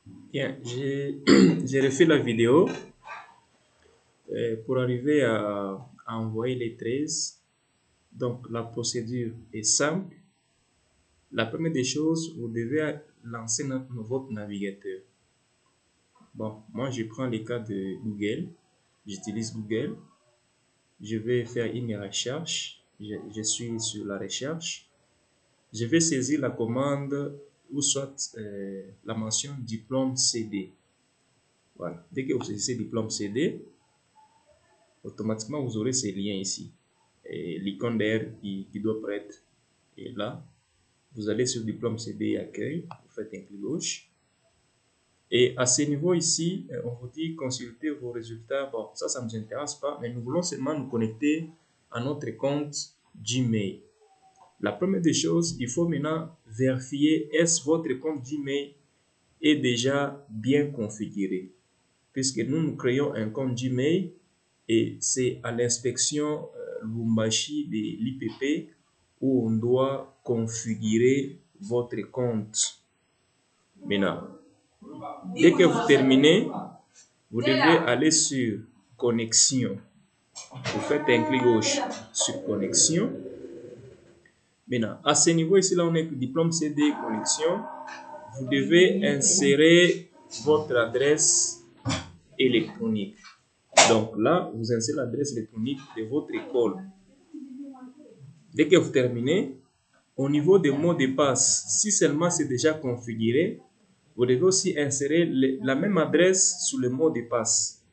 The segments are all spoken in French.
Bien, j'ai j'ai refait la vidéo pour arriver à envoyer les 13. Donc, la procédure est simple. La première des choses, vous devez lancer votre navigateur. Bon, moi, je prends le cas de Google. J'utilise Google. Je vais faire une recherche. Je suis sur la recherche. Je vais saisir la commande ou soit la mention diplôme CD. Voilà. Dès que vous saisissez diplôme CD, automatiquement vous aurez ces liens ici. Et l'icône d'air qui doit apparaître est là. Vous allez sur diplôme CD accueil, vous faites un clic gauche. Et à ce niveau ici, on vous dit consulter vos résultats. Bon, ça ne nous intéresse pas, mais nous voulons seulement nous connecter à notre compte Gmail. La première des choses, il faut maintenant vérifier est-ce votre compte Gmail est déjà bien configuré. Puisque nous créons un compte Gmail et c'est à l'inspection Lubumbashi de l'IPP où on doit configurer votre compte. Maintenant, dès que vous terminez, vous devez aller sur connexion. Vous faites un clic gauche sur connexion. Maintenant, à ce niveau ici, là, on est diplôme CD connexion. Vous devez insérer votre adresse électronique. Donc là, vous insérez l'adresse électronique de votre école. Dès que vous terminez, au niveau des mots de passe, si seulement c'est déjà configuré, vous devez aussi insérer la même adresse sur le mot de passe.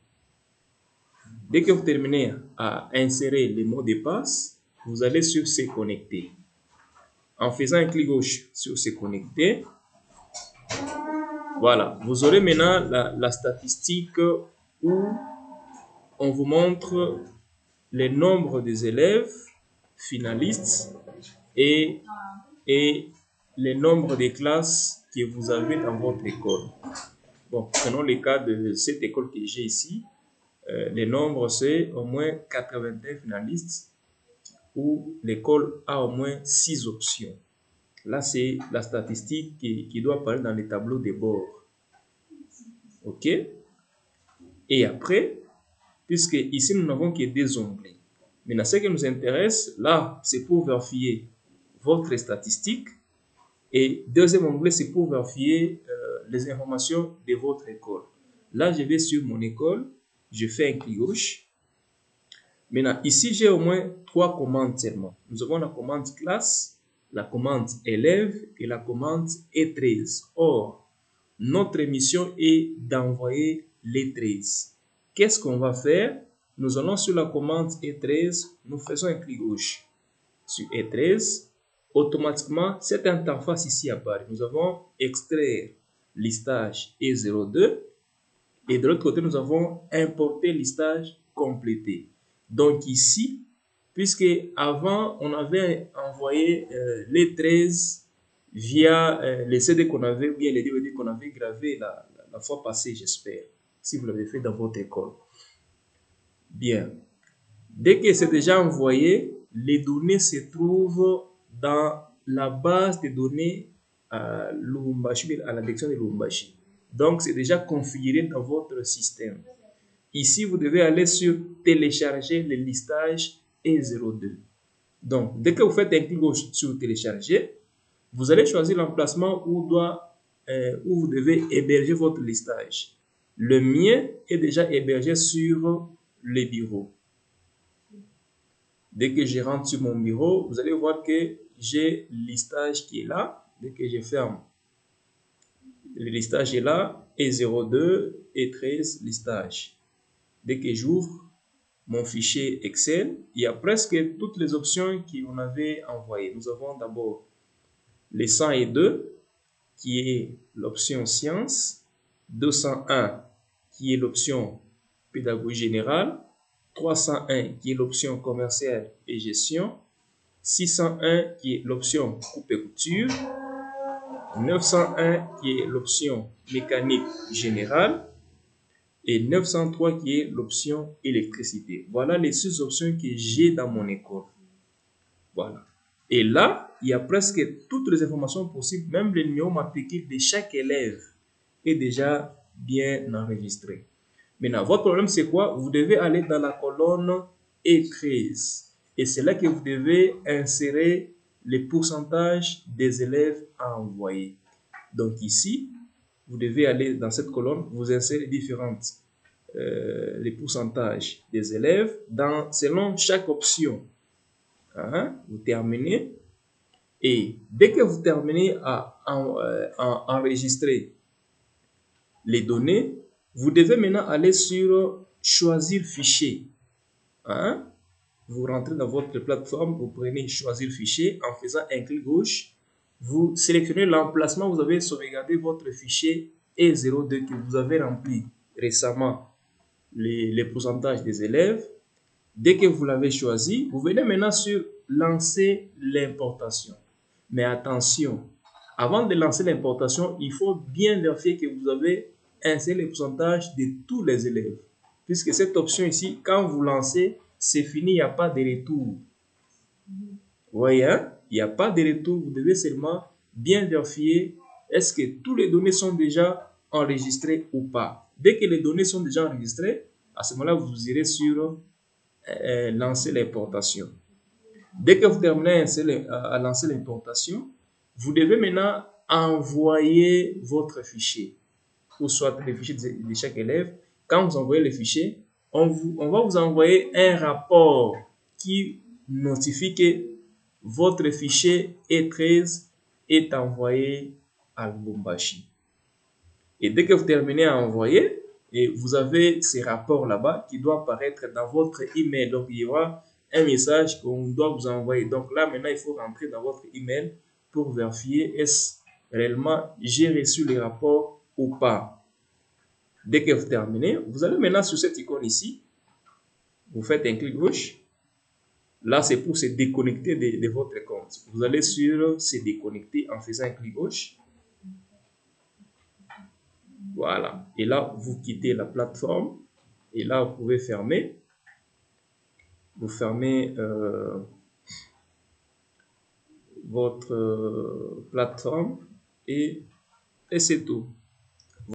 Dès que vous terminez à insérer les mots de passe, vous allez sur se connecter. En faisant un clic gauche sur se connecter, voilà, vous aurez maintenant la statistique où on vous montre le nombre des élèves finalistes et le nombre de classes que vous avez dans votre école. Bon, prenons le cas de cette école que j'ai ici. Le nombre, c'est au moins 81 finalistes où l'école a au moins 6 options. Là, c'est la statistique qui doit apparaître dans les tableaux de bord. OK? Et après, puisque ici, nous n'avons que 2 onglets. Maintenant, ce qui nous intéresse, là, c'est pour vérifier votre statistique. Et deuxième onglet, c'est pour vérifier les informations de votre école. Là, je vais sur mon école, je fais un clic gauche. Maintenant, ici, j'ai au moins 3 commandes seulement. Nous avons la commande classe, la commande élève et la commande E13. Or, notre mission est d'envoyer les 13. Qu'est-ce qu'on va faire? Nous allons sur la commande E13, nous faisons un clic gauche sur E13. Automatiquement, cette interface ici apparaît. Nous avons extraire listage E02 et de l'autre côté, nous avons importer listage complété. Donc ici, puisque avant, on avait envoyé les 13 via les CD qu'on avait, ou bien les DVD qu'on avait gravé la fois passée, j'espère, si vous l'avez fait dans votre école. Bien. Dès que c'est déjà envoyé, les données se trouvent dans la base de données à Lubumbashi, à la direction de Lubumbashi. Donc, c'est déjà configuré dans votre système. Ici, vous devez aller sur télécharger le listage E02. Donc, dès que vous faites un clic gauche sur télécharger, vous allez choisir l'emplacement où vous devez héberger votre listage. Le mien est déjà hébergé sur le bureau. Dès que je rentre sur mon bureau, vous allez voir que j'ai le listage qui est là. Dès que je ferme, le listage est là, E02, E13, listage. Dès que j'ouvre mon fichier Excel, il y a presque toutes les options qu'on avait envoyées. Nous avons d'abord les 102, qui est l'option sciences, 201, qui est l'option pédagogie générale, 301, qui est l'option commerciale et gestion, 601, qui est l'option coupe et couture, 901, qui est l'option mécanique générale, et 903 qui est l'option électricité. Voilà les 6 options que j'ai dans mon école. Voilà. Et là, il y a presque toutes les informations possibles, même le numéro matricule de chaque élève est déjà bien enregistré. Maintenant, votre problème, c'est quoi? Vous devez aller dans la colonne E13. Et c'est là que vous devez insérer les pourcentages des élèves à envoyer. Donc ici, vous devez aller dans cette colonne, vous insérez les pourcentages des élèves selon chaque option. Vous terminez. Et dès que vous terminez à enregistrer les données, vous devez maintenant aller sur choisir fichier. Vous rentrez dans votre plateforme, vous prenez choisir fichier en faisant un clic gauche. Vous sélectionnez l'emplacement où vous avez sauvegardé votre fichier E02 que vous avez rempli récemment les pourcentages des élèves. Dès que vous l'avez choisi, vous venez maintenant sur lancer l'importation. Mais attention, avant de lancer l'importation, il faut bien vérifier que vous avez inséré les pourcentages de tous les élèves. Puisque cette option ici, quand vous lancez, c'est fini, il n'y a pas de retour. Vous voyez, il n'y a pas de retour. Vous devez seulement bien vérifier est-ce que toutes les données sont déjà enregistrées ou pas. Dès que les données sont déjà enregistrées, à ce moment-là, vous irez sur lancer l'importation. Dès que vous terminez à lancer l'importation, vous devez maintenant envoyer votre fichier, ou soit le fichier de chaque élève. Quand vous envoyez le fichier, on va vous envoyer un rapport qui notifie que votre fichier E13 est envoyé à Lubumbashi. Et dès que vous terminez à envoyer, et vous avez ces rapports là-bas qui doivent apparaître dans votre email. Donc, il y aura un message qu'on doit vous envoyer. Donc là, maintenant, il faut rentrer dans votre email pour vérifier est-ce réellement j'ai reçu les rapports ou pas. Dès que vous terminez, vous allez maintenant sur cette icône ici. Vous faites un clic gauche. Là, c'est pour se déconnecter de votre compte. Vous allez sur se déconnecter en faisant un clic gauche. Voilà. Et là, vous quittez la plateforme. Et là, vous pouvez fermer. Vous fermez votre plateforme et c'est tout.